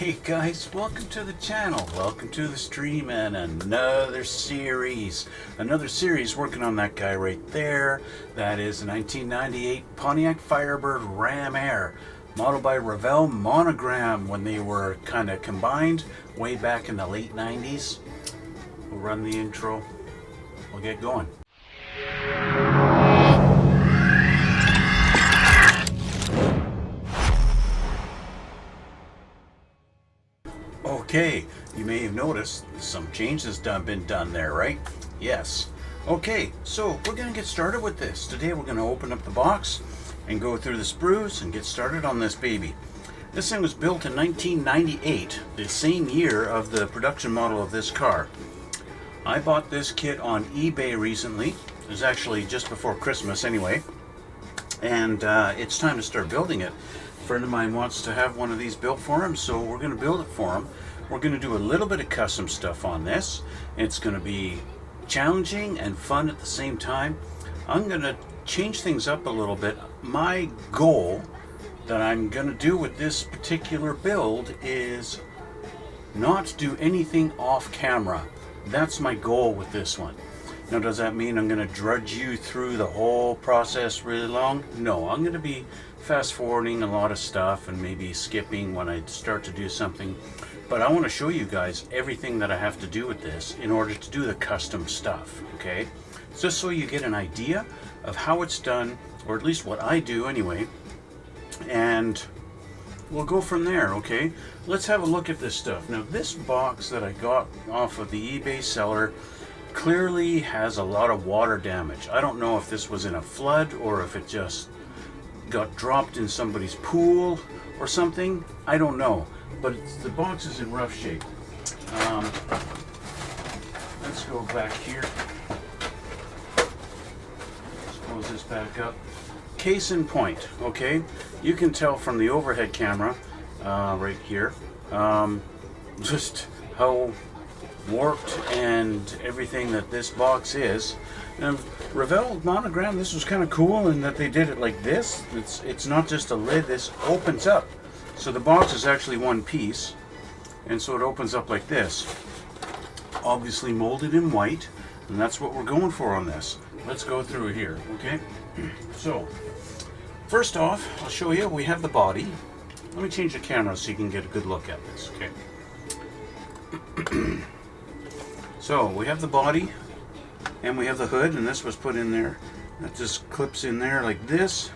Hey guys, welcome to the channel, welcome to the stream and another series working on that guy right there. That is a 1998 Pontiac Firebird Ram Air, modeled by Revell Monogram when they were kind of combined way back in the late 90s. We'll run the intro, we'll get going. Okay, you may have noticed some changes been done there, right? Yes. Okay, so we're going to get started with this. Today we're going to open up the box and go through the sprues and get started on this baby. This thing was built in 1998, the same year of the production model of this car. I bought this kit on eBay recently. It was actually just before Christmas anyway. And it's time to start building it. A friend of mine wants to have one of these built for him, so we're going to build it for him. We're going to do a little bit of custom stuff on this. It's going to be challenging and fun at the same time. I'm going to change things up a little bit. My goal that I'm going to do with this particular build is not do anything off camera. That's my goal with this one. Now, does that mean I'm going to drudge you through the whole process really long? No, I'm going to be fast forwarding a lot of stuff and maybe skipping when I start to do something. But I want to show you guys everything that I have to do with this in order to do the custom stuff, okay? Just so you get an idea of how it's done, or at least what I do anyway. And we'll go from there, okay? Let's have a look at this stuff. Now, this box that I got off of the eBay seller clearly has a lot of water damage. I don't know if this was in a flood or if it just got dropped in somebody's pool or something. I don't know, but the box is in rough shape. Let's go back here. Let's close this back up. Case in point, okay? You can tell from the overhead camera right here just how warped and everything that this box is. And Revell Monogram, this was kind of cool in that they did it like this. It's not just a lid, this opens up. So the box is actually one piece, and so it opens up like this. Obviously molded in white, and that's what we're going for on this. Let's go through here, okay? So, first off, I'll show you, we have the body. Let me change the camera so you can get a good look at this, okay? So, we have the body, and we have the hood, and this was put in there. That just clips in there like this,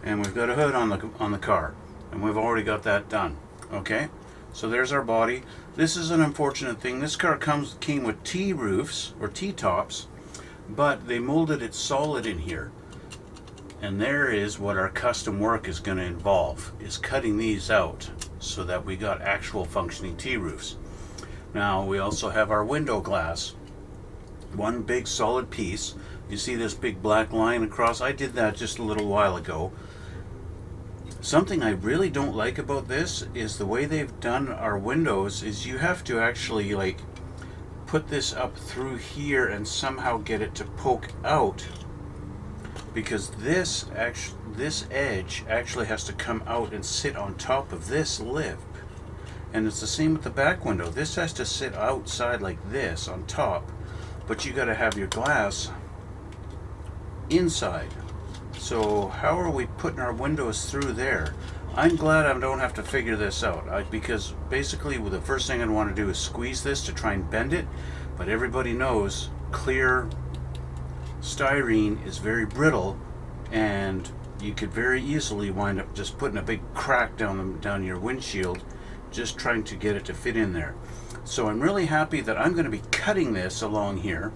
and we've got a hood on the car, and we've already got that done, okay? So there's our body. This is an unfortunate thing. This car came with T-roofs, or T-tops, but they molded it solid in here. And there is what our custom work is going to involve, is cutting these out so that we got actual functioning T-roofs. Now, we also have our window glass. One big solid piece. You see this big black line across? I did that just a little while ago. Something I really don't like about this is the way they've done our windows is you have to actually like put this up through here and somehow get it to poke out, because this edge actually has to come out and sit on top of this lip. And it's the same with the back window. This has to sit outside like this on top, but you got to have your glass inside. So how are we putting our windows through there? I'm glad I don't have to figure this out, because basically the first thing I want to do is squeeze this to try and bend it, but everybody knows clear styrene is very brittle, and you could very easily wind up just putting a big crack down your windshield just trying to get it to fit in there. So I'm really happy that I'm going to be cutting this along here,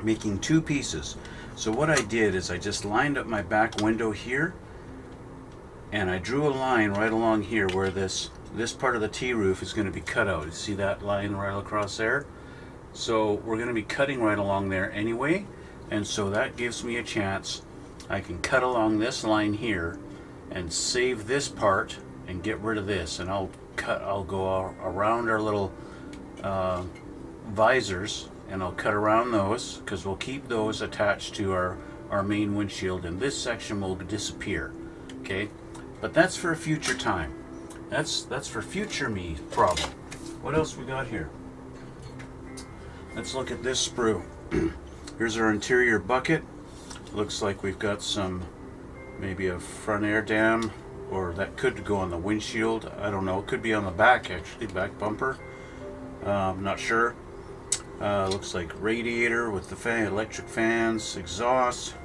making two pieces. So what I did is I just lined up my back window here, and I drew a line right along here where this part of the T-roof is going to be cut out. You see that line right across there? So we're going to be cutting right along there anyway, and so that gives me a chance. I can cut along this line here and save this part and get rid of this, and I'll go around our little visors, and I'll cut around those because we'll keep those attached to our main windshield, and this section will disappear, okay? But that's for a future time. That's for future me problem. What else we got here? Let's look at this sprue. Here's our interior bucket. Looks like we've got some, maybe a front air dam, or that could go on the windshield. I don't know. It could be on the back, actually, back bumper. I'm not sure. Looks like radiator with the electric fans, exhaust,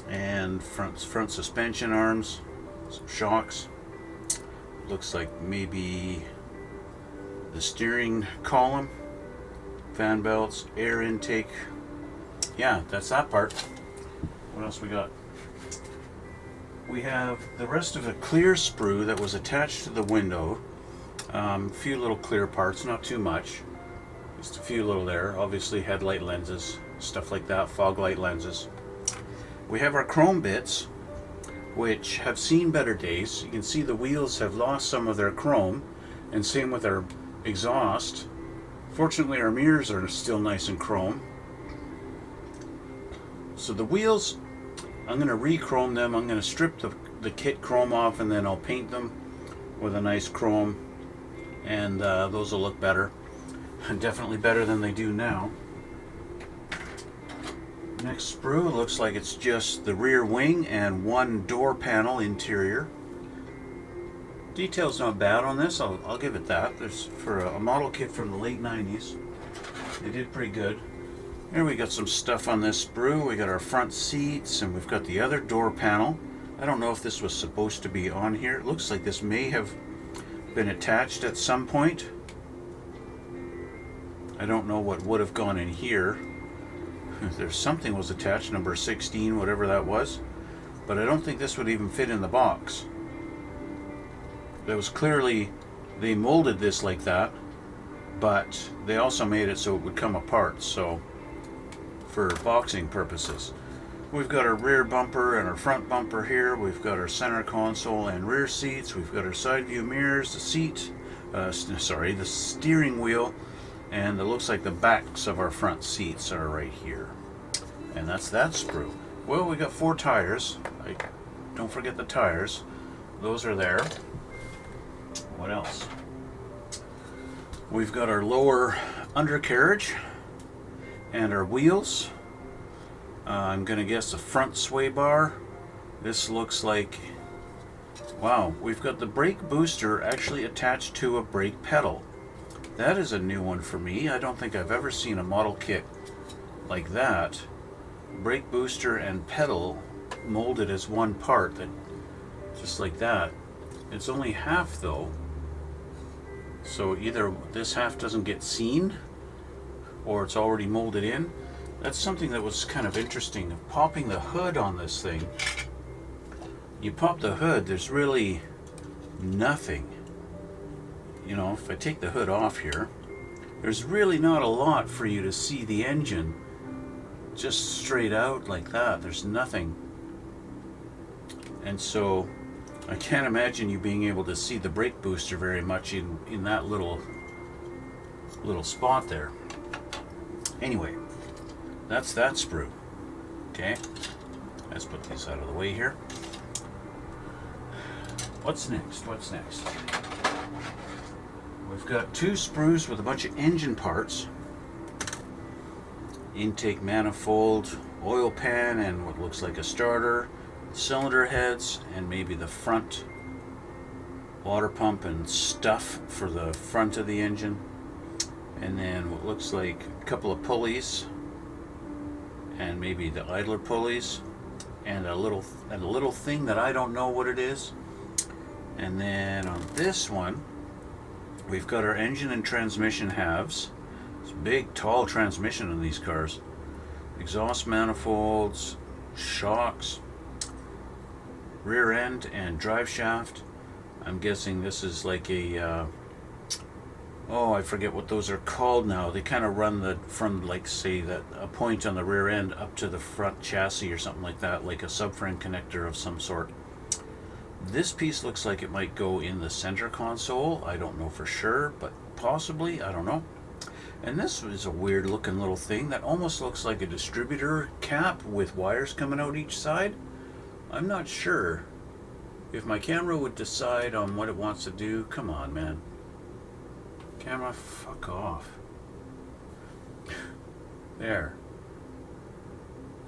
and front suspension arms, some shocks. Looks like maybe the steering column, fan belts, air intake. Yeah, that's that part. What else we got? We have the rest of a clear sprue that was attached to the window. A few little clear parts, not too much. Just a few little there. Obviously headlight lenses, stuff like that, fog light lenses. We have our chrome bits, which have seen better days. You can see the wheels have lost some of their chrome, and same with our exhaust. Fortunately, our mirrors are still nice and chrome. So the wheels, I'm going to re-chrome them. I'm going to strip the kit chrome off, and then I'll paint them with a nice chrome, and those will look better. Definitely better than they do now. Next sprue looks like it's just the rear wing and one door panel interior. Detail's not bad on this, I'll give it that. There's for a model kit from the late 90s. They did pretty good. Here we got some stuff on this sprue. We got our front seats, and we've got the other door panel. I don't know if this was supposed to be on here. It looks like this may have been attached at some point. I don't know what would have gone in here. There's something was attached, number 16, whatever that was, but I don't think this would even fit in the box. That was clearly, they molded this like that, but they also made it so it would come apart, so for boxing purposes. We've got our rear bumper and our front bumper here. We've got our center console and rear seats. We've got our side view mirrors, the the steering wheel, and it looks like the backs of our front seats are right here. And that's that sprue. Well, we got 4 tires. Don't forget the tires. Those are there. What else? We've got our lower undercarriage and our wheels. I'm gonna guess a front sway bar. This looks like, wow, we've got the brake booster actually attached to a brake pedal. That is a new one for me. I don't think I've ever seen a model kit like that. Brake booster and pedal molded as one part, that just like that. It's only half though, so either this half doesn't get seen or it's already molded in. That's something that was kind of interesting. Popping the hood on this thing, you pop the hood, there's really nothing. You know, if I take the hood off here, there's really not a lot for you to see the engine just straight out like that. There's nothing. And so I can't imagine you being able to see the brake booster very much in that little spot there. Anyway, that's that sprue. Okay, let's put this out of the way here. What's next? We've got 2 sprues with a bunch of engine parts. Intake manifold, oil pan, and what looks like a starter, cylinder heads, and maybe the front water pump and stuff for the front of the engine. And then what looks like a couple of pulleys, and maybe the idler pulleys, and a little thing that I don't know what it is. And then on this one, we've got our engine and transmission halves. It's a big, tall transmission in these cars. Exhaust manifolds, shocks, rear end and drive shaft. I'm guessing this is like a, I forget what those are called now. They kind of run from like, say, a point on the rear end up to the front chassis or something like that, like a subframe connector of some sort. This piece looks like it might go in the center console. I don't know for sure, but possibly, I don't know. And this is a weird looking little thing that almost looks like a distributor cap with wires coming out each side. I'm not sure If my camera would decide on what it wants to do, come on, man. Camera, fuck off. There.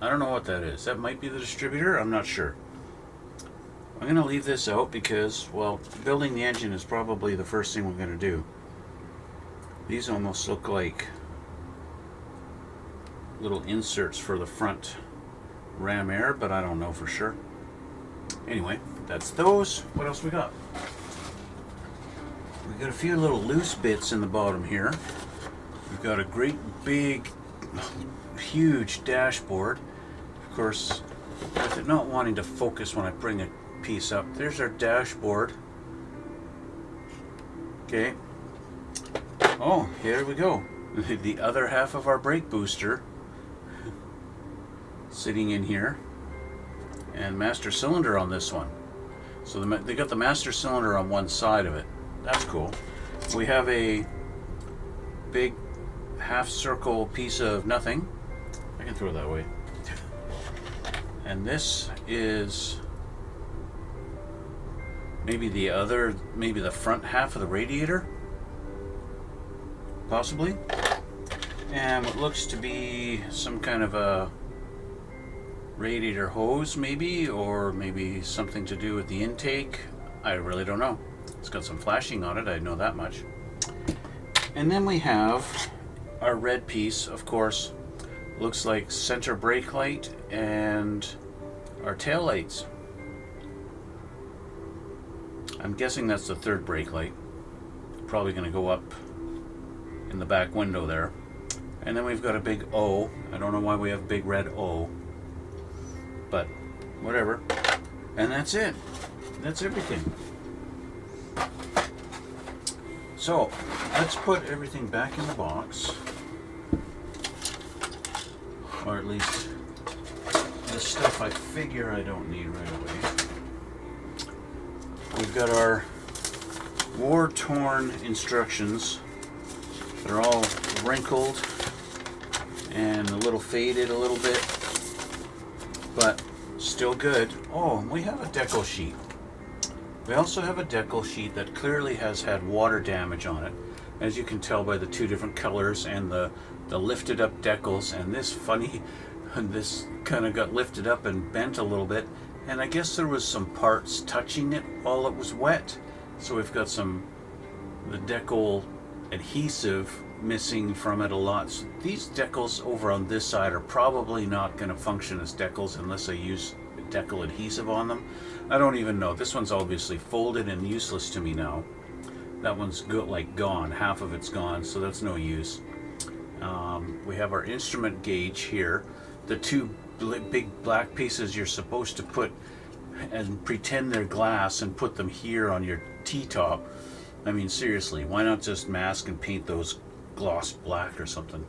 I don't know what that is. That might be the distributor. I'm not sure. I'm going to leave this out because, well, building the engine is probably the first thing we're going to do. These almost look like little inserts for the front ram air, but I don't know for sure. Anyway, that's those. What else we got? We got a few little loose bits in the bottom here. We've got a great big, huge dashboard. Of course, with it not wanting to focus when I bring a piece up, there's our dashboard. Okay. Oh, here we go. The other half of our brake booster sitting in here, and master cylinder on this one. So they got the master cylinder on one side of it. That's cool. We have a big half circle piece of nothing. I can throw it that way. And this is maybe the front half of the radiator, possibly. And what looks to be some kind of a radiator hose, maybe, or maybe something to do with the intake. I really don't know. It's got some flashing on it, I know that much. And then we have our red piece, of course. Looks like center brake light and our tail lights. I'm guessing that's the third brake light. Probably going to go up in the back window there. And then we've got a big O. I don't know why we have a big red O, but whatever. And that's it. That's everything. So let's put everything back in the box, or at least the stuff I figure I don't need right away. We've got our war-torn instructions. They're all wrinkled and a little faded a little bit, but still good. Oh, we have a decal sheet. We also have a decal sheet that clearly has had water damage on it, as you can tell by the two different colors and the lifted up decals. And this this kind of got lifted up and bent a little bit, and I guess there was some parts touching it while it was wet. So we've got the decal adhesive missing from it a lot. So these decals over on this side are probably not going to function as decals unless I use decal adhesive on them. I don't even know. This one's obviously folded and useless to me now. That one's gone. Half of it's gone, so that's no use. We have our instrument gauge here. The two big black pieces you're supposed to put and pretend they're glass and put them here on your T-top. I mean, seriously, why not just mask and paint those gloss black or something?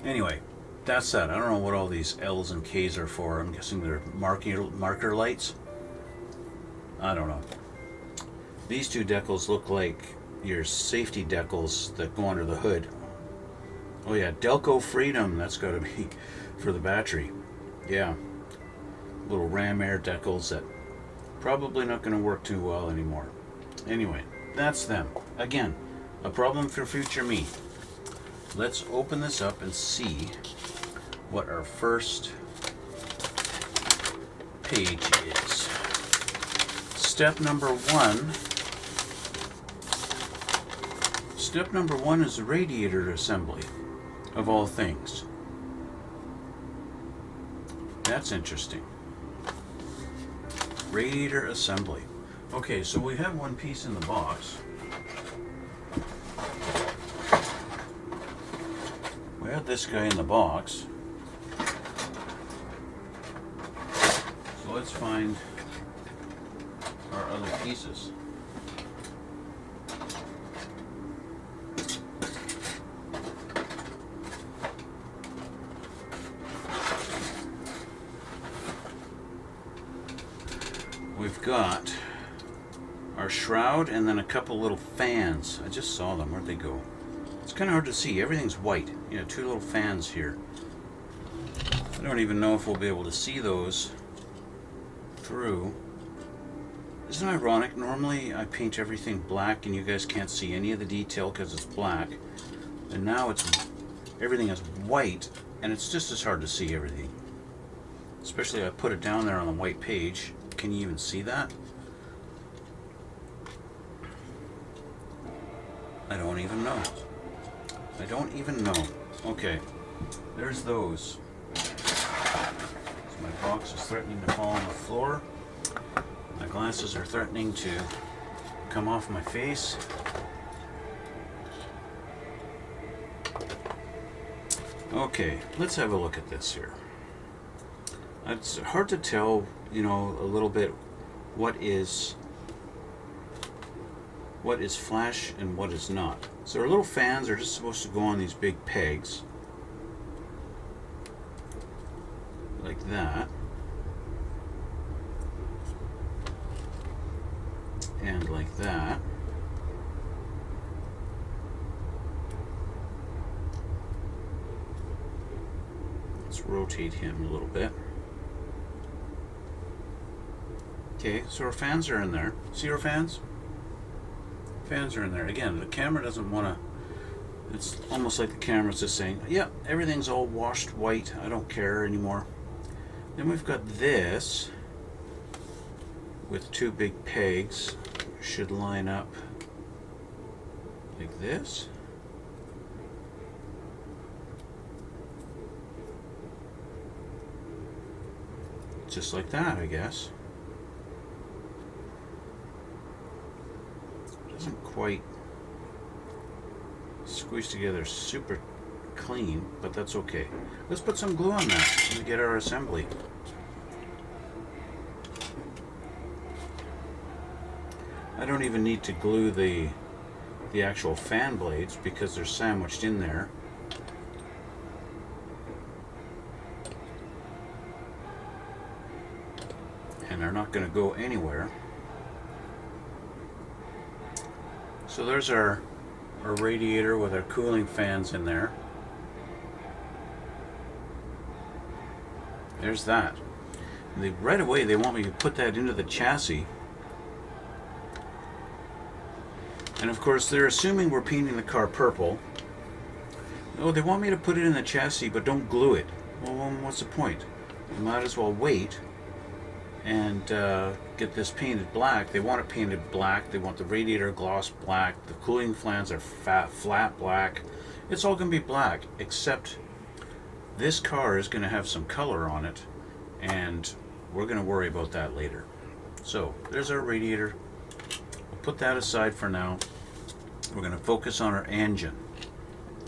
Anyway, that's that. I don't know what all these L's and K's are for. I'm guessing they're marker lights. I don't know. These two decals look like your safety decals that go under the hood. Oh yeah, Delco Freedom. That's got to be for the battery. Yeah. Little ram air decals that probably not going to work too well anymore. Anyway, that's them. Again, a problem for future me. Let's open this up and see what our first page is. Step number one. Step number one is the radiator assembly, of all things. That's interesting. Radiator assembly. Okay, so we have one piece in the box. We have this guy in the box. So let's find our other pieces. We've got our shroud and then a couple little fans. I just saw them. Where'd they go? It's kind of hard to see. Everything's white. You know, two little fans here. I don't even know if we'll be able to see those through. Isn't it ironic? Normally I paint everything black and you guys can't see any of the detail because it's black. And now everything is white and it's just as hard to see everything. Especially I put it down there on the white page. Can you even see that? I don't even know. I don't even know. Okay, there's those. So my box is threatening to fall on the floor. My glasses are threatening to come off my face. Okay, let's have a look at this here. It's hard to tell, you know, a little bit what is flash and what is not. So our little fans are just supposed to go on these big pegs like that, and like that. Let's rotate him a little bit. Okay, so our fans are in there. See our fans? Fans are in there. Again, the camera doesn't want to, it's almost like the camera's just saying, yeah, everything's all washed white, I don't care anymore. Then we've got this with two big pegs, should line up like this. Just like that, I guess. Doesn't quite squeeze together super clean, but that's okay. Let's put some glue on that to get our assembly. I don't even need to glue the actual fan blades because they're sandwiched in there. And they're not going to go anywhere. So there's our radiator with our cooling fans in there. There's that. And right away they want me to put that into the chassis. And of course they're assuming we're painting the car purple. Oh, they want me to put it in the chassis but don't glue it. Well, what's the point? We might as well wait and get this painted black. They want it painted black. They want the radiator gloss black. The cooling flanges are flat black. It's all going to be black, except this car is going to have some color on it, and we're going to worry about that later. So there's our radiator. We'll put that aside for now. We're going to focus on our engine.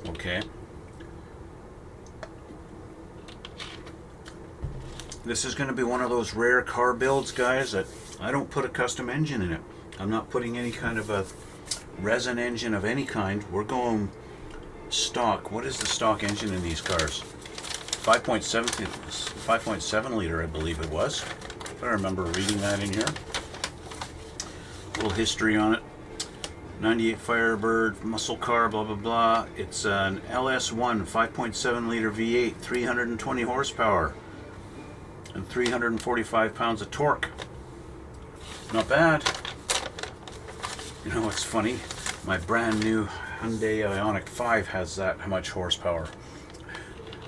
Okay. This is going to be one of those rare car builds, guys, that I don't put a custom engine in it. I'm not putting any kind of a resin engine of any kind. We're going stock. What is the stock engine in these cars? 5.7 liter, I believe it was. If I remember reading that in here. A little history on it. 98 Firebird, muscle car, blah, blah, blah. It's an LS1 5.7 liter V8, 320 horsepower. And 345 pounds of torque. Not bad. You know what's funny? My brand new Hyundai Ioniq 5 has that much horsepower.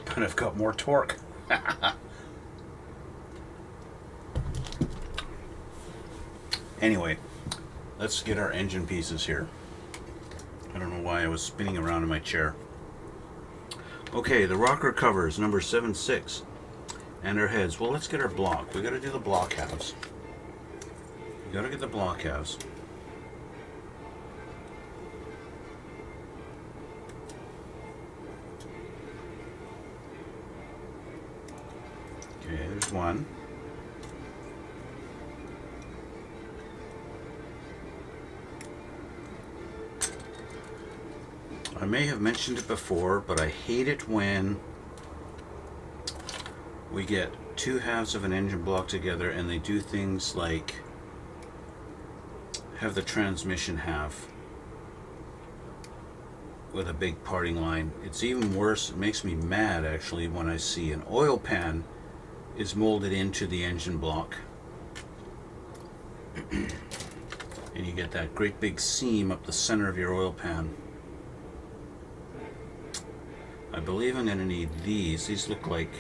But I've got more torque. Anyway, let's get our engine pieces here. I don't know why I was spinning around in my chair. Okay, the rocker covers, number 7.6. And our heads. Well, let's get our block. We got to do the block halves. We got to get the block halves. Okay, there's one. I may have mentioned it before, but I hate it when we get two halves of an engine block together and they do things like have the transmission half with a big parting line. It's even worse, it makes me mad actually, when I see an oil pan is molded into the engine block. And you get that great big seam up the center of your oil pan. I believe I'm going to need these. These look like...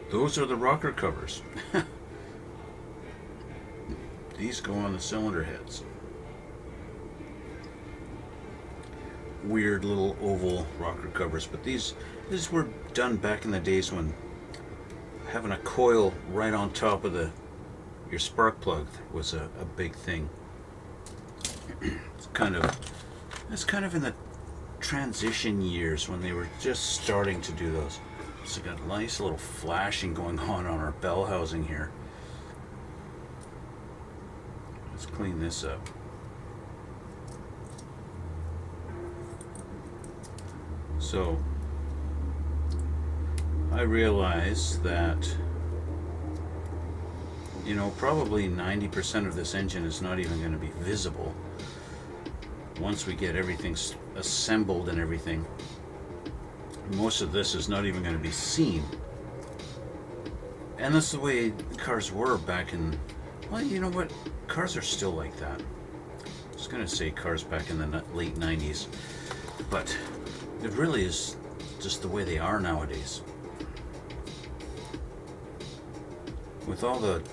those are the rocker covers. These go on the cylinder heads. Weird little oval rocker covers, but these were done back in the days when having a coil right on top of your spark plug was a big thing. It's kind of in the transition years when they were just starting to do those. So got a nice little flashing going on our bell housing here. Let's clean this up. So I realize that, you know, probably 90% of this engine is not even going to be visible once we get everything assembled and everything. Most of this is not even going to be seen. And that's the way cars were back in, well, you know what? Cars are still like that. I was going to say cars back in the late 90s, but it really is just the way they are nowadays. With all the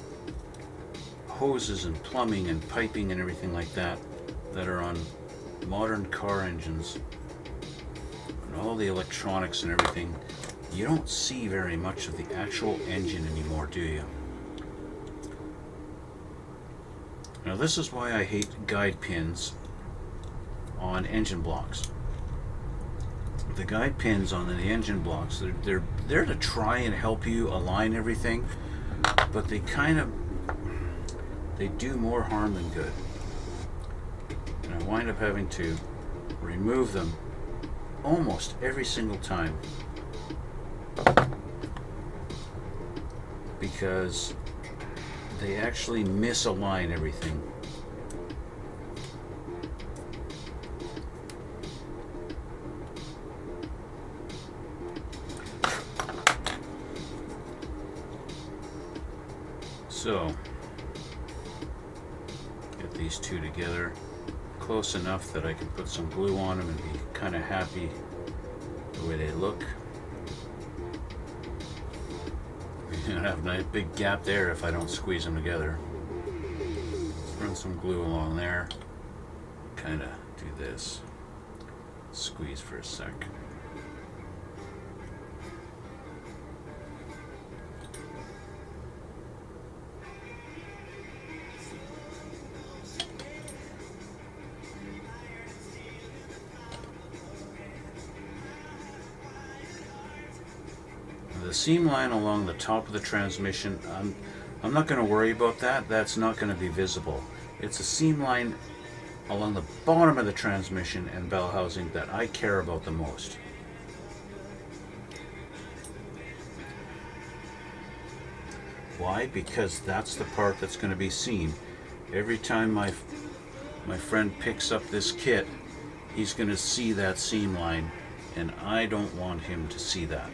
hoses and plumbing and piping and everything like that are on modern car engines, and all the electronics and everything, you don't see very much of the actual engine anymore, do you? Now this is why I hate guide pins on engine blocks. The guide pins on the engine blocks, they're there to try and help you align everything, but they do more harm than good. And I wind up having to remove them almost every single time because they actually misalign everything. So, get these two together close enough that I can put some glue on them and be kind of happy the way they look. You're gonna have a nice big gap there if I don't squeeze them together. Run some glue along there. Kind of do this. Squeeze for a sec. The seam line along the top of the transmission, I'm not going to worry about that. That's not going to be visible. It's a seam line along the bottom of the transmission and bell housing that I care about the most. Why? Because that's the part that's going to be seen. Every time my friend picks up this kit, he's going to see that seam line, and I don't want him to see that.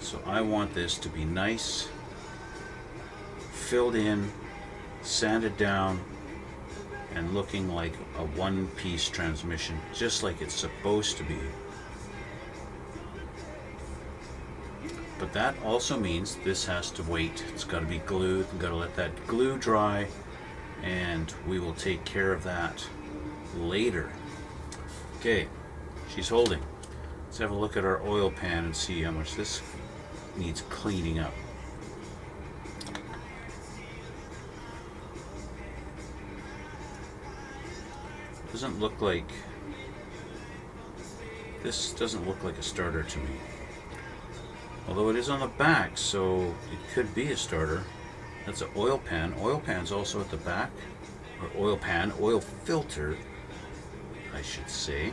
So I want this to be nice, filled in, sanded down, and looking like a one-piece transmission, just like it's supposed to be. But that also means this has to wait. It's got to be glued. We've got to let that glue dry, and we will take care of that later. Okay, she's holding. Let's have a look at our oil pan and see how much this needs cleaning up. Doesn't look like, this doesn't look like a starter to me. Although it is on the back, so it could be a starter. That's an oil pan. Oil pan's also at the back. Or oil pan, oil filter, I should say.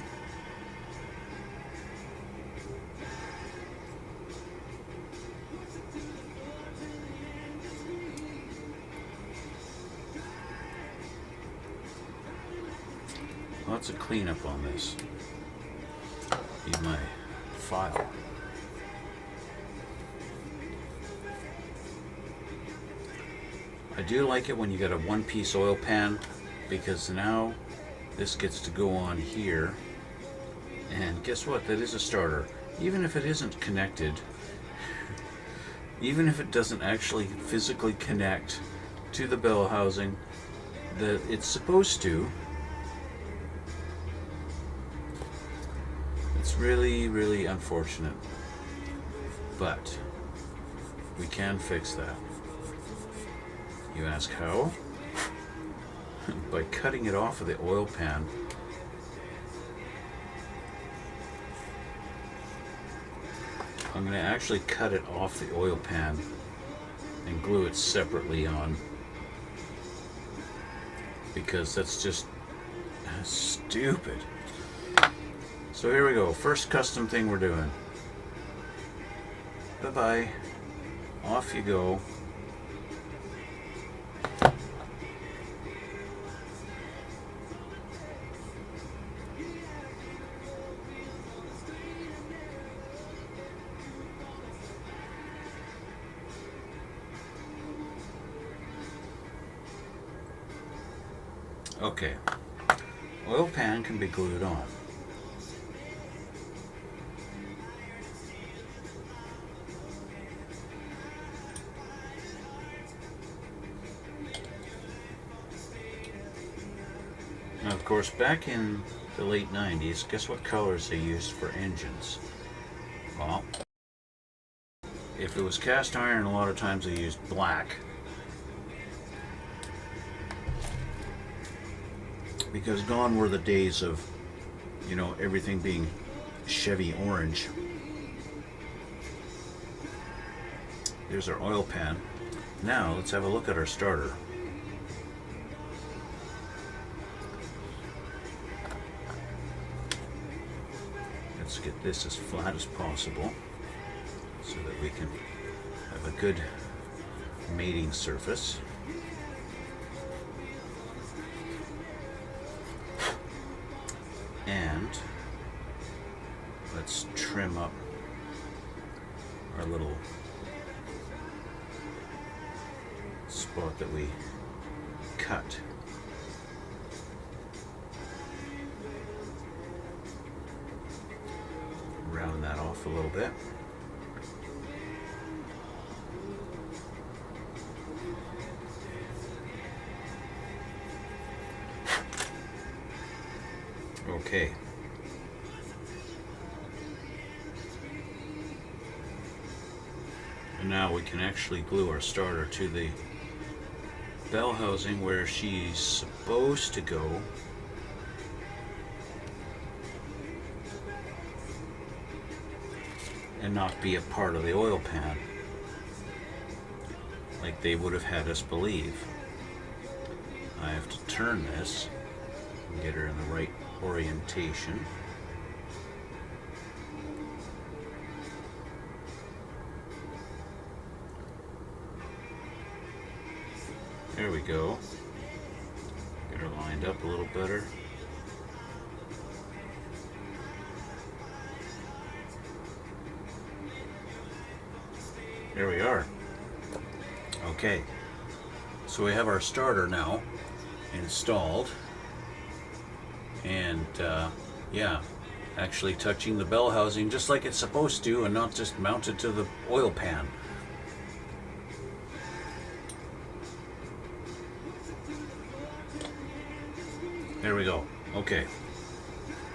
Lots of cleanup on this. Need my file. I do like it when you get a one-piece oil pan, because now this gets to go on here, and guess what, that is a starter. Even if it isn't connected, even if it doesn't actually physically connect to the bell housing that it's supposed to, it's really, really unfortunate, but we can fix that. You ask how? By cutting it off of the oil pan. I'm going to actually cut it off the oil pan and glue it separately on, because that's just stupid. So here we go, first custom thing we're doing. Bye-bye. Off you go. Okay, oil pan can be glued on. Now, of course, back in the late 90s, guess what colors they used for engines? Well, if it was cast iron, a lot of times they used black. Because gone were the days of, you know, everything being Chevy orange. There's our oil pan. Now let's have a look at our starter. Let's get this as flat as possible so that we can have a good mating surface. And let's trim up our little spot that we cut. Round that off a little bit. Okay. And now we can actually glue our starter to the bell housing where she's supposed to go. And not be a part of the oil pan like they would have had us believe. I have to turn this and get her in the right orientation. There we go. Get her lined up a little better. There we are. Okay, so we have our starter now installed, and yeah, actually touching the bell housing just like it's supposed to, and not just mounted to the oil pan. There we go. Okay,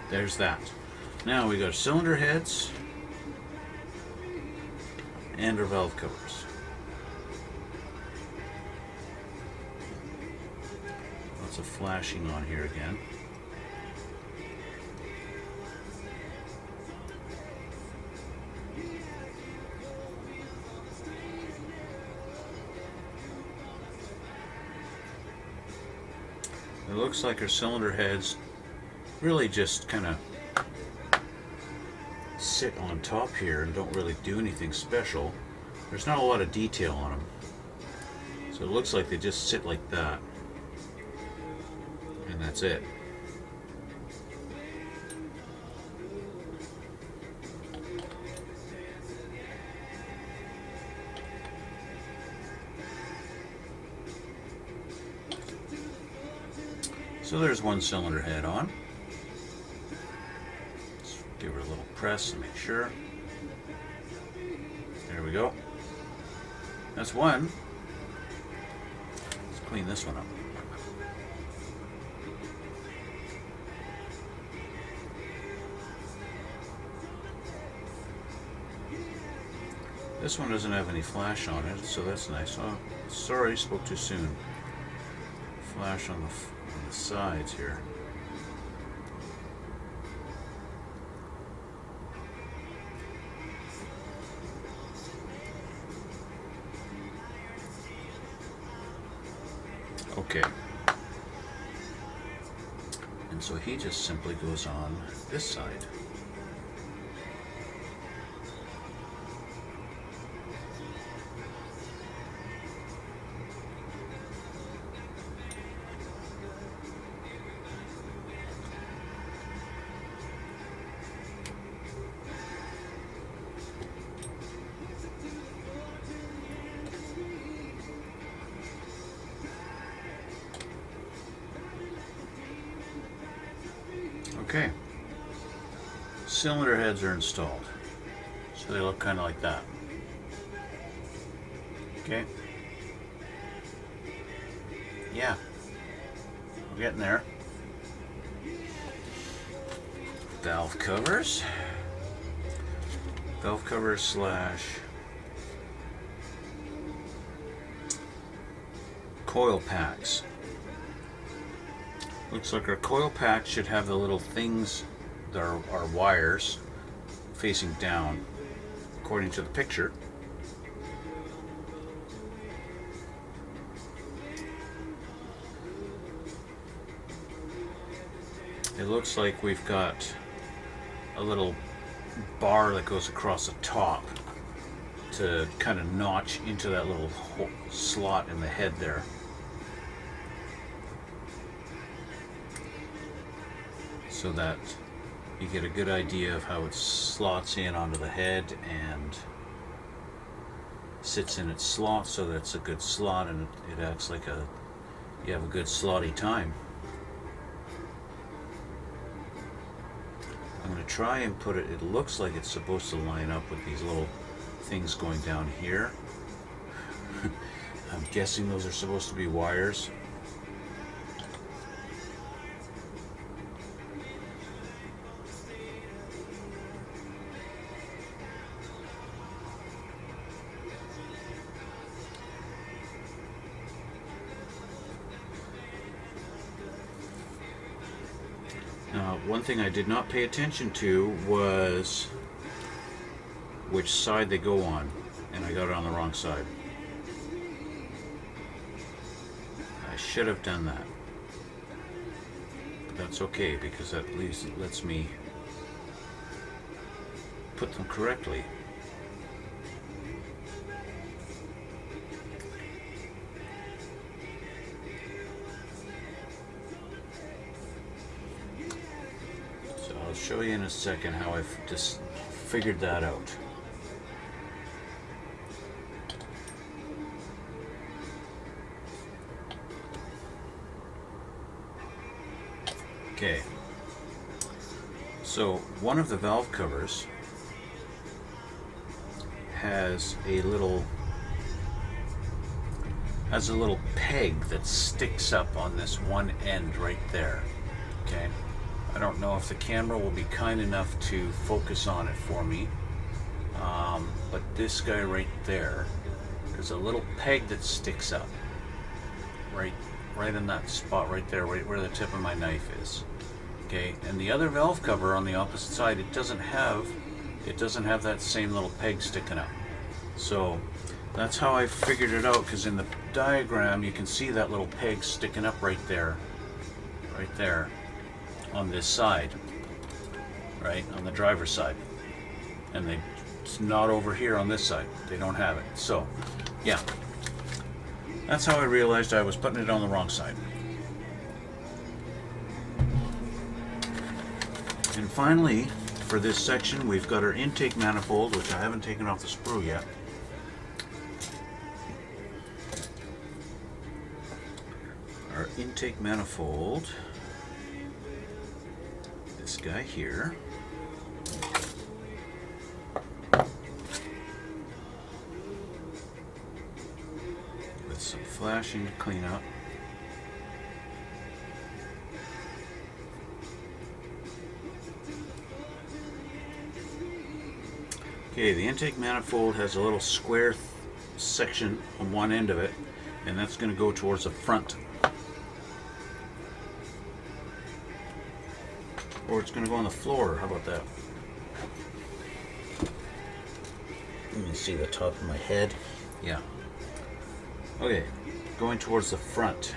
there's that. Now we got cylinder heads and our valve covers. Lots of flashing on here again. It looks like our cylinder heads really just kind of sit on top here and don't really do anything special. There's not a lot of detail on them. So it looks like they just sit like that. And that's it. So there's one cylinder head on. Let's give her a little press to make sure. There we go. That's one. Let's clean this one up. This one doesn't have any flash on it, so that's nice. Oh, sorry, spoke too soon. Flash on the sides here. Okay. And so he just simply goes on this side. Okay, cylinder heads are installed, so they look kind of like that. Okay, yeah, we're getting there. Valve covers slash coil packs. Looks like our coil pack should have the little things that are wires facing down, according to the picture. It looks like we've got a little bar that goes across the top to kind of notch into that little slot in the head there. So that you get a good idea of how it slots in onto the head and sits in its slot, so that it's a good slot and it acts like you have a good slotty time. I'm going to try and put it, it looks like it's supposed to line up with these little things going down here. I'm guessing those are supposed to be wires. One thing I did not pay attention to was which side they go on, and I got it on the wrong side. I should have done that, but that's okay because at least it lets me put them correctly. I'll show you in a second how I've just figured that out. Okay, so one of the valve covers has a little peg that sticks up on this one end right there. Okay, I don't know if the camera will be kind enough to focus on it for me, but this guy right there, there's a little peg that sticks up right in that spot right there, right where the tip of my knife is. Okay, and the other valve cover on the opposite side, it doesn't have that same little peg sticking up. So that's how I figured it out, because in the diagram you can see that little peg sticking up right there on this side, right on the driver's side, and it's not over here on this side. They don't have it. So yeah, that's how I realized I was putting it on the wrong side. And finally, for this section, we've got our intake manifold, which I haven't taken off the sprue yet. Our intake manifold guy here. With some flashing to clean up. Okay, the intake manifold has a little square section on one end of it, and that's going to go towards the front. Or it's going to go on the floor. How about that? Let me see the top of my head. Yeah. Okay, going towards the front.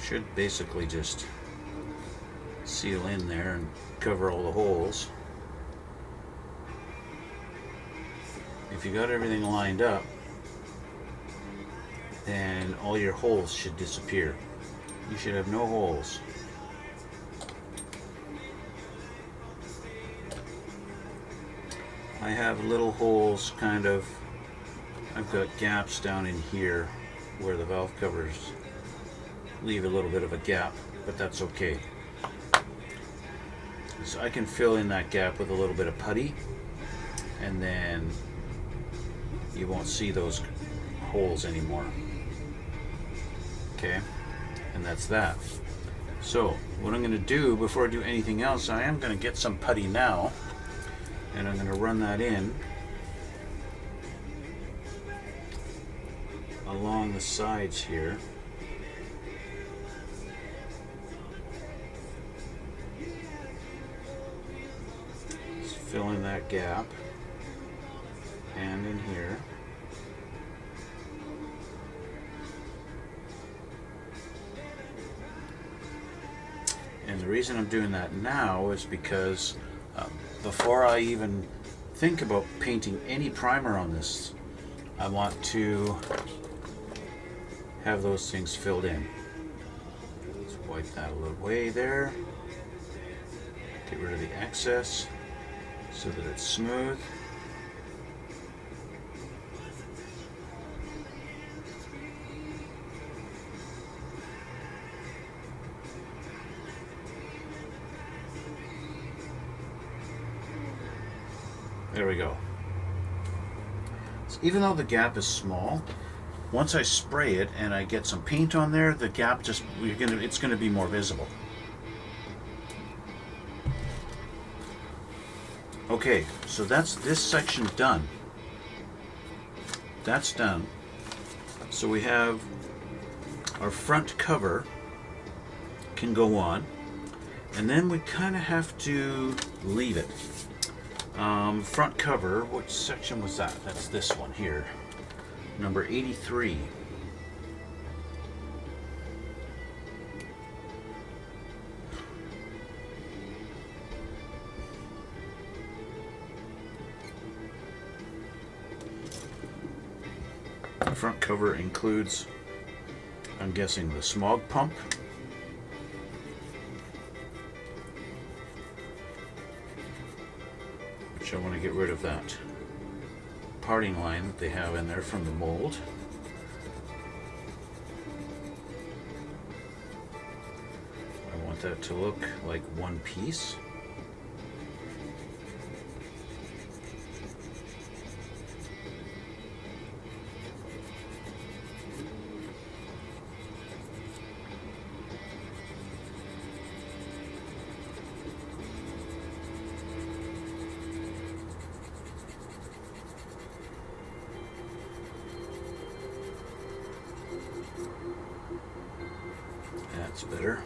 Should basically just seal in there and cover all the holes. If you got everything lined up, then all your holes should disappear. You should have no holes. I have little holes kind of, I've got gaps down in here where the valve covers leave a little bit of a gap, but that's okay. So I can fill in that gap with a little bit of putty, and then you won't see those holes anymore. Okay, and that's that. So what I'm going to do before I do anything else, I am going to get some putty now, and I'm going to run that in along the sides here. Just fill in that gap and in here. And the reason I'm doing that now is because before I even think about painting any primer on this, I want to have those things filled in. Let's wipe that a little away there. Get rid of the excess so that it's smooth. There we go. So even though the gap is small, once I spray it and I get some paint on there, the gap just, it's going to be more visible. Okay, so that's this section done. That's done. So we have our front cover can go on, and then we kind of have to leave it. Front cover, which section was that? That's this one here, number 83. The front cover includes, I'm guessing, the smog pump. I want to get rid of that parting line that they have in there from the mold. I want that to look like one piece. That's better.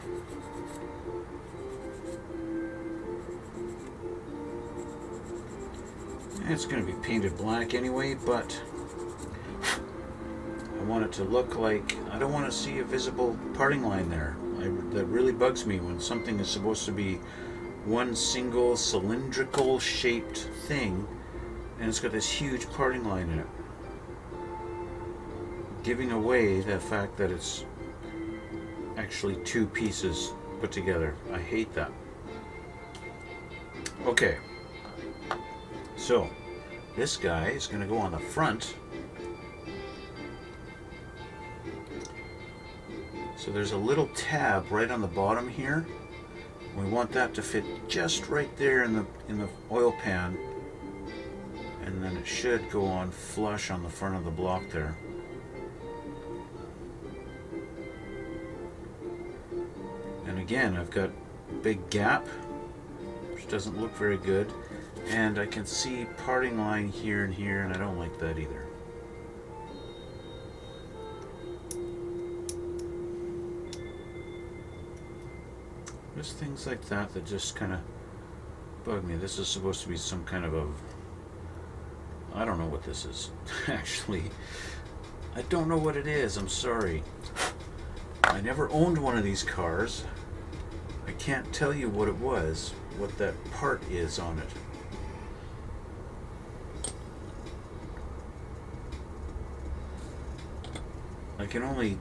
It's going to be painted black anyway, but I want it to look like, I don't want to see a visible parting line there. That really bugs me when something is supposed to be one single cylindrical shaped thing and it's got this huge parting line in it, giving away the fact that it's actually two pieces put together. I hate that. Okay, so this guy is going to go on the front. So there's a little tab right on the bottom here. We want that to fit just right there in the oil pan, and then it should go on flush on the front of the block there. And again, I've got a big gap, which doesn't look very good, and I can see parting line here and here, and I don't like that either. There's things like that that just kind of bug me. This is supposed to be some kind of a... I don't know what this is, actually. I don't know what it is, I'm sorry. I never owned one of these cars. I can't tell you what it was, what that part is on it. I can only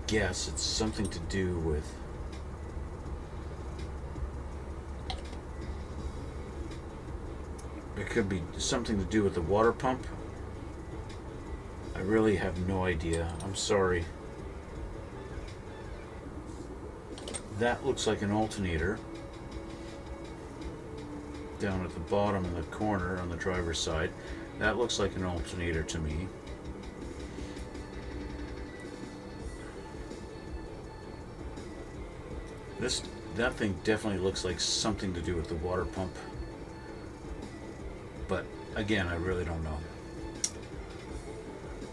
guess it's something to do with... It could be something to do with the water pump. I really have no idea. I'm sorry. That looks like an alternator down at the bottom in the corner on the driver's side. That looks like an alternator to me. That thing definitely looks like something to do with the water pump. But again, I really don't know.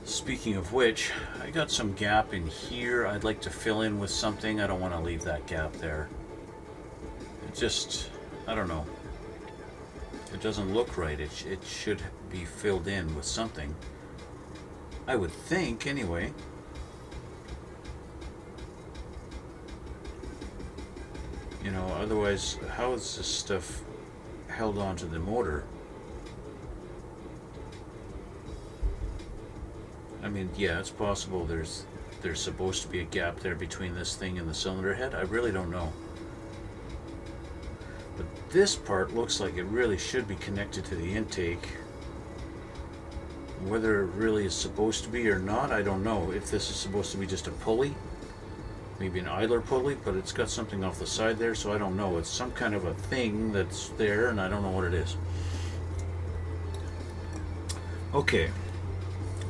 Speaking of which, I got some gap in here I'd like to fill in with something. I don't want to leave that gap there. It just, I don't know. It doesn't look right. It should be filled in with something. I would think, anyway. You know, otherwise, how is this stuff held onto the motor? I mean, yeah, it's possible there's supposed to be a gap there between this thing and the cylinder head. I really don't know. But this part looks like it really should be connected to the intake. Whether it really is supposed to be or not, I don't know. If this is supposed to be just a pulley, maybe an idler pulley, but it's got something off the side there, so I don't know. It's some kind of a thing that's there, and I don't know what it is. Okay.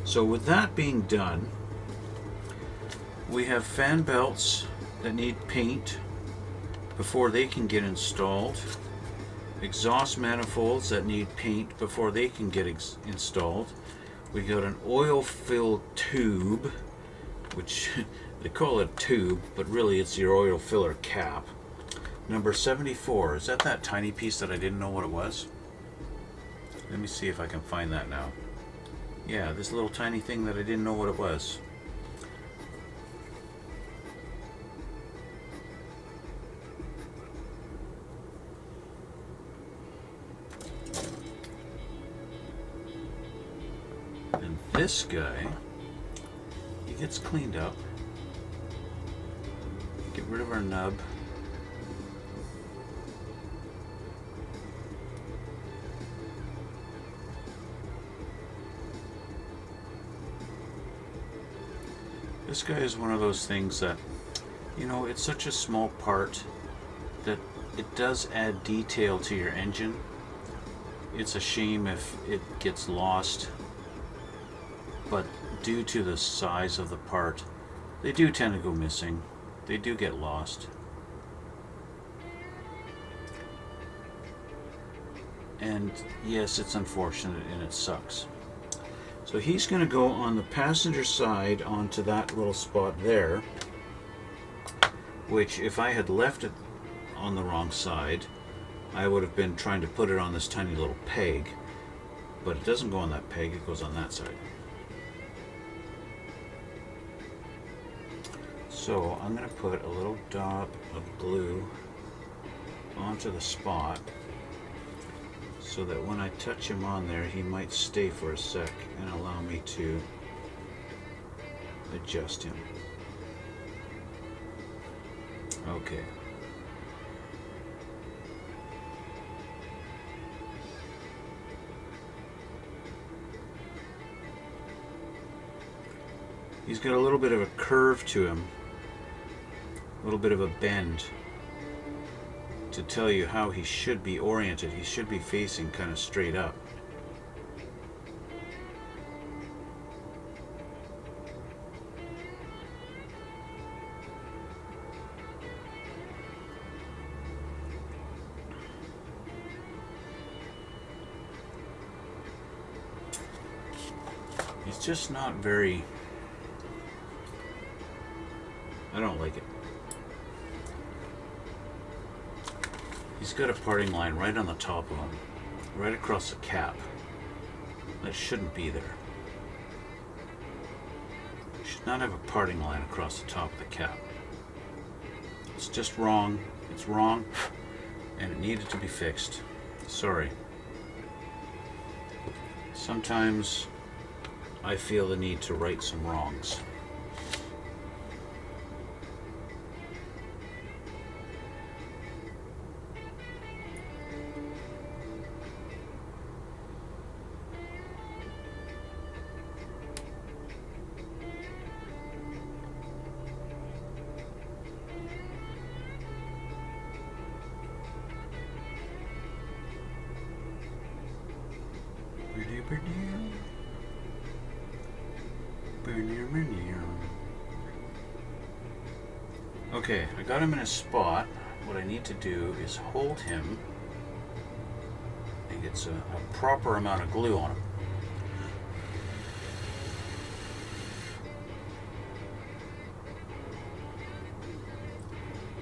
So with that being done, we have fan belts that need paint before they can get installed, exhaust manifolds that need paint before they can get installed. We got an oil fill tube, which they call it a tube, but really it's your oil filler cap. Number 74, is that tiny piece that I didn't know what it was? Let me see if I can find that now. Yeah, this little tiny thing that I didn't know what it was. And this guy, he gets cleaned up. Get rid of our nub. This guy is one of those things that, you know, it's such a small part that it does add detail to your engine. It's a shame if it gets lost, but due to the size of the part, they do tend to go missing. They do get lost. And yes, it's unfortunate and it sucks. So he's going to go on the passenger side onto that little spot there, which if I had left it on the wrong side, I would have been trying to put it on this tiny little peg, but it doesn't go on that peg, it goes on that side. So I'm going to put a little dot of glue onto the spot, so that when I touch him on there, he might stay for a sec and allow me to adjust him. Okay. He's got a little bit of a curve to him, a little bit of a bend to tell you how he should be oriented. He should be facing kind of straight up. He's just not very... I don't like it. He's got a parting line right on the top of him, right across the cap. That shouldn't be there. You should not have a parting line across the top of the cap. It's just wrong. It's wrong, and it needed to be fixed. Sorry. Sometimes I feel the need to right some wrongs. Okay, I got him in a spot. What I need to do is hold him and get a proper amount of glue on him.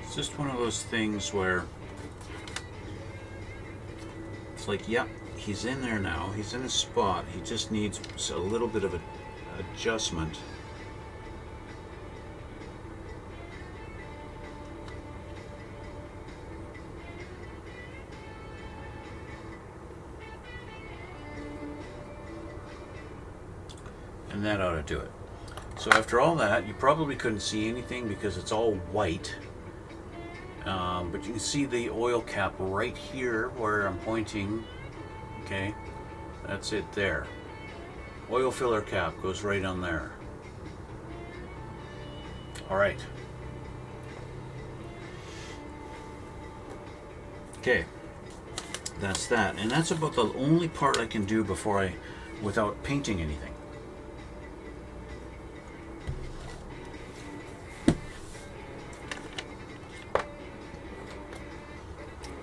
It's just one of those things where it's like, yep, he's in there now. He's in a spot. He just needs a little bit of an adjustment. And that ought to do it. So after all that, you probably couldn't see anything because it's all white. But you can see the oil cap right here where I'm pointing. Okay, that's it there. Oil filler cap goes right on there. All right. Okay, that's that. And that's about the only part I can do without painting anything.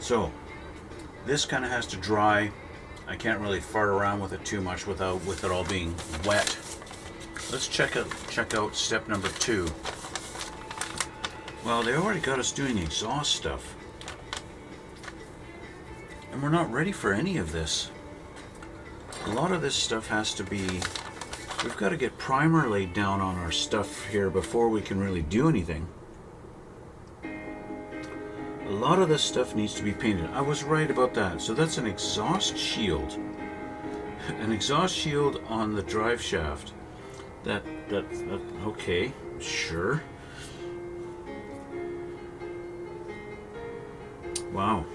So, this kind of has to dry. I can't really fart around with it too much with it all being wet. Let's check out step number 2. Well, they already got us doing the exhaust stuff. And we're not ready for any of this. A lot of this stuff has to be... We've got to get primer laid down on our stuff here before we can really do anything. A lot of this stuff needs to be painted. I was right about that. So that's an exhaust shield. An exhaust shield on the drive shaft. That okay, sure. Wow.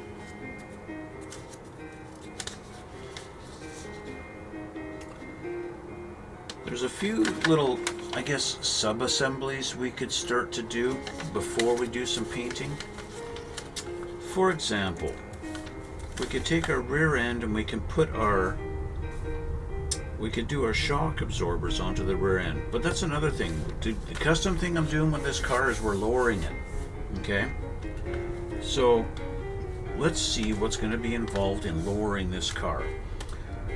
There's a few little, I guess, sub-assemblies we could start to do before we do some painting. For example, we could take our rear end and we can do our shock absorbers onto the rear end. But that's another thing. The custom thing I'm doing with this car is we're lowering it. Okay? So let's see what's going to be involved in lowering this car.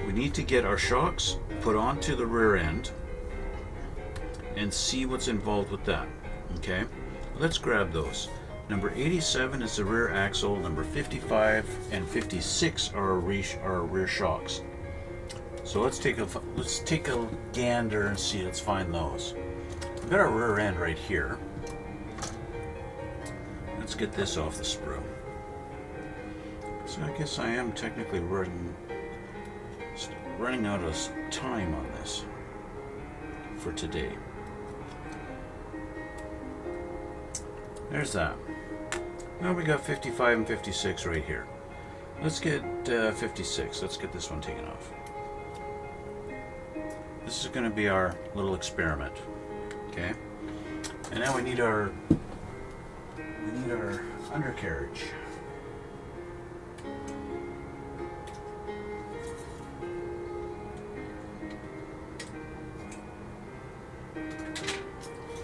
We need to get our shocks put onto the rear end and see what's involved with that. Okay? Let's grab those. Number 87 is the rear axle. Number 55 and 56 are our rear shocks. So let's take a gander and see. Let's find those. We've got our rear end right here. Let's get this off the sprue. So I guess I am technically running out of time on this for today. There's that. Now we got 55 and 56 right here. Let's get 56. Let's get this one taken off. This is going to be our little experiment. Okay? And now we need our we need our undercarriage.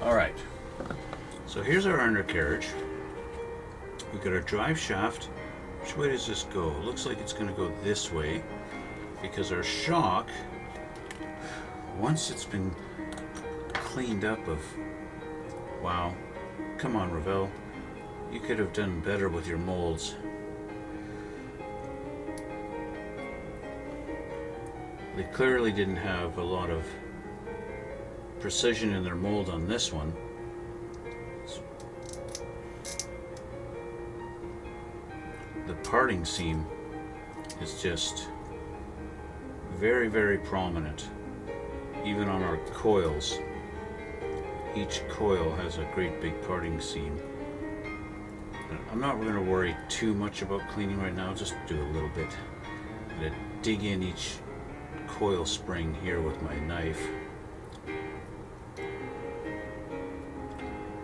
Alright, so here's our undercarriage. We've got our drive shaft. Which way does this go? It looks like it's going to go this way because our shock, once it's been cleaned up of... Wow, come on Ravel, you could have done better with your molds. They clearly didn't have a lot of precision in their mold on this one. The parting seam is just very, very prominent. Even on our coils, each coil has a great big parting seam. I'm not going to worry too much about cleaning right now, just do a little bit. I'm going to dig in each coil spring here with my knife.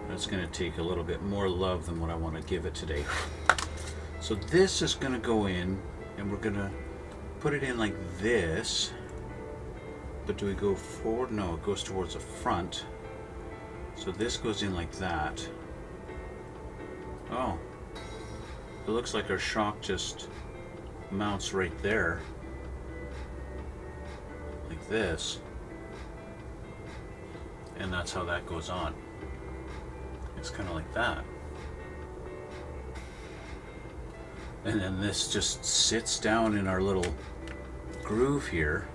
That's going to take a little bit more love than what I want to give it today. So this is going to go in, and we're going to put it in like this. But do we go forward? No, it goes towards the front. So this goes in like that. Oh, it looks like our shock just mounts right there. Like this. And that's how that goes on. It's kind of like that. And then this just sits down in our little groove here.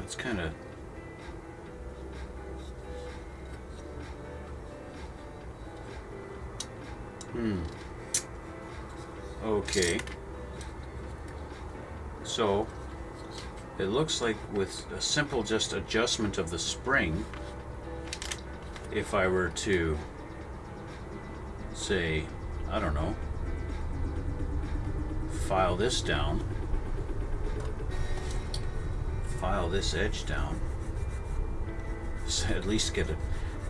It's kind of... Okay. So, it looks like with a simple just adjustment of the spring, if I were to say, I don't know, file this down, file this edge down, so at least get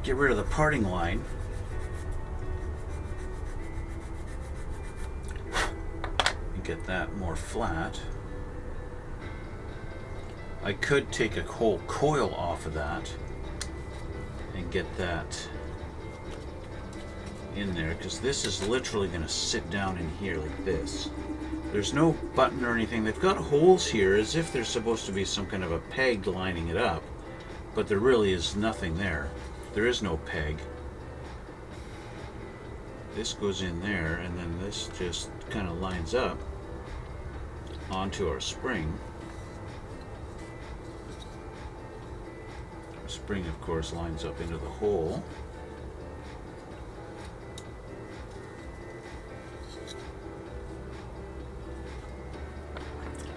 rid of the parting line. And get that more flat. I could take a whole coil off of that and get that in there, because this is literally going to sit down in here like this. There's no button or anything. They've got holes here as if there's supposed to be some kind of a peg lining it up, but there really is nothing there. There is no peg. This goes in there, and then this just kind of lines up onto our spring. Our spring, of course, lines up into the hole.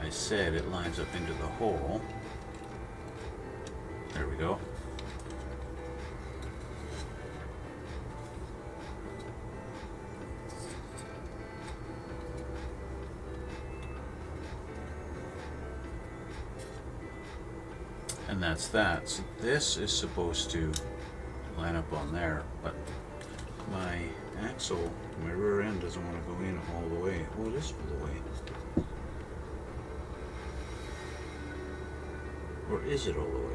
I said it lines up into the hole. There we go. And that's that. So this is supposed to line up on there, but my axle, my rear end doesn't want to go in all the way. Well, it is all the way. Or is it all the way?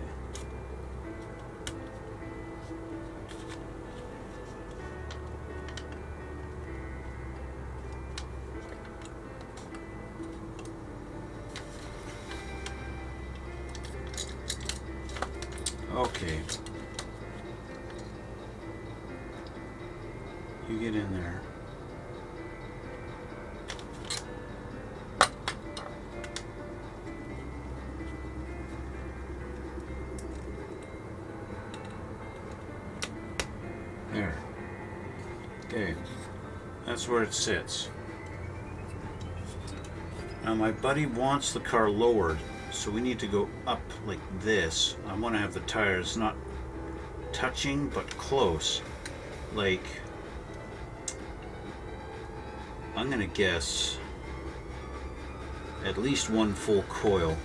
Okay. You get in there. There. Okay. That's where it sits. Now my buddy wants the car lowered, so we need to go up like this. I want to have the tires not touching but close. Like, I'm gonna guess at least one full coil.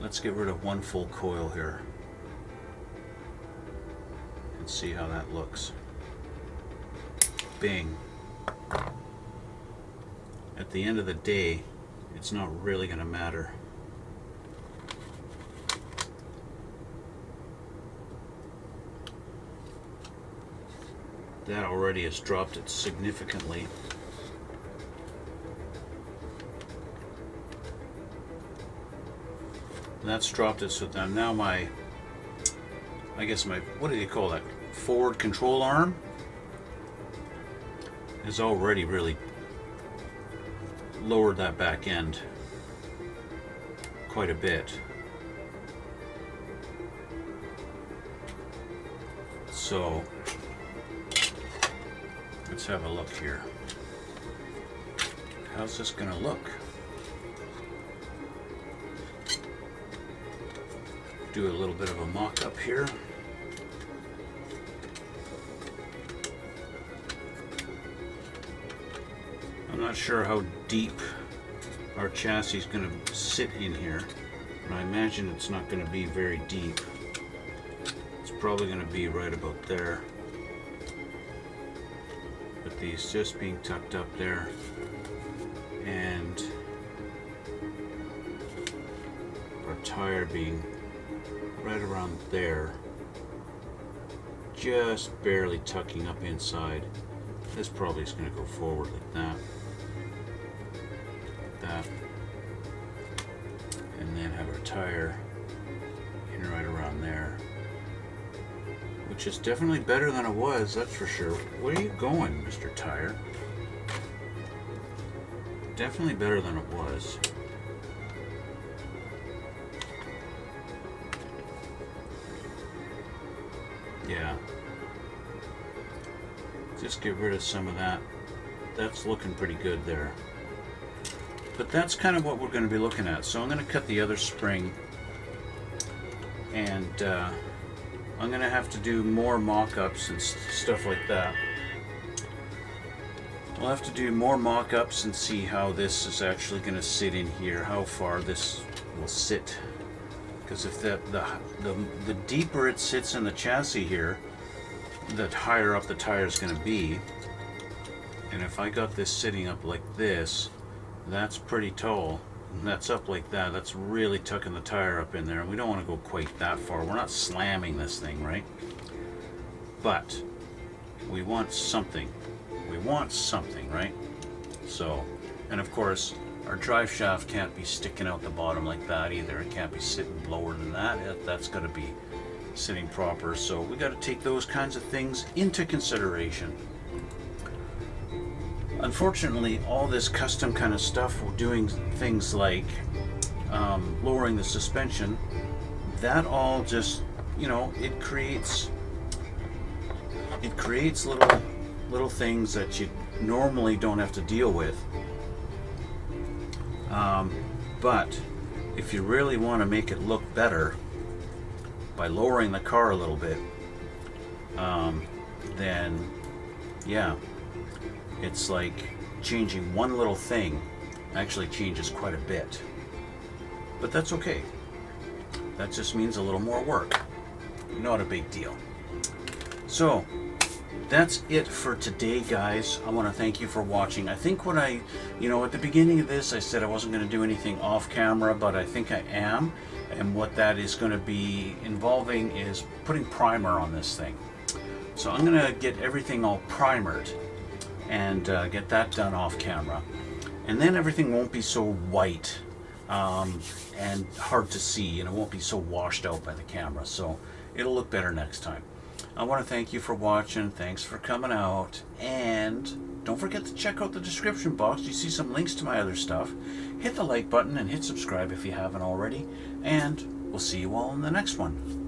Let's get rid of one full coil here and see how that looks. Bing. At the end of the day, it's not really going to matter. That already has dropped it significantly. That's dropped it, so now my, I guess my, what do you call that, forward control arm has already really lowered that back end quite a bit. So let's have a look here. How's this gonna look? Do a little bit of a mock-up here. I'm not sure how deep our chassis is going to sit in here, but I imagine it's not going to be very deep. It's probably going to be right about there. With these just being tucked up there, and our tire being right around there, just barely tucking up inside. This probably is going to go forward like that, and then have our tire in right around there, which is definitely better than it was, that's for sure. Where are you going, Mr. Tire? Definitely better than it was. Yeah. Just get rid of some of that. That's looking pretty good there. But that's kind of what we're going to be looking at. So I'm going to cut the other spring, and I'm going to have to do more mock-ups and stuff like that. We'll have to do more mock-ups and see how this is actually going to sit in here, how far this will sit. Because if the deeper it sits in the chassis here, the higher up the tire is going to be. And if I got this sitting up like this, that's pretty tall. And that's up like that. That's really tucking the tire up in there. And we don't want to go quite that far. We're not slamming this thing, right? But we want something. We want something, right? So, and of course, our drive shaft can't be sticking out the bottom like that either. It can't be sitting lower than that. That's got to be sitting proper. So we got to take those kinds of things into consideration. Unfortunately, all this custom kind of stuff, we're doing things like lowering the suspension, that all just, you know, it creates little things that you normally don't have to deal with. But if you really want to make it look better by lowering the car a little bit, then yeah, it's like changing one little thing actually changes quite a bit. But that's okay. That just means a little more work. Not a big deal. So that's it for today, guys. I want to thank you for watching. I think what at the beginning of this, I said I wasn't going to do anything off camera, but I think I am. And what that is going to be involving is putting primer on this thing. So I'm going to get everything all primered and get that done off camera. And then everything won't be so white and hard to see, and it won't be so washed out by the camera. So it'll look better next time. I want to thank you for watching. Thanks for coming out. And don't forget to check out the description box. You see some links to my other stuff. Hit the like button and hit subscribe if you haven't already. And we'll see you all in the next one.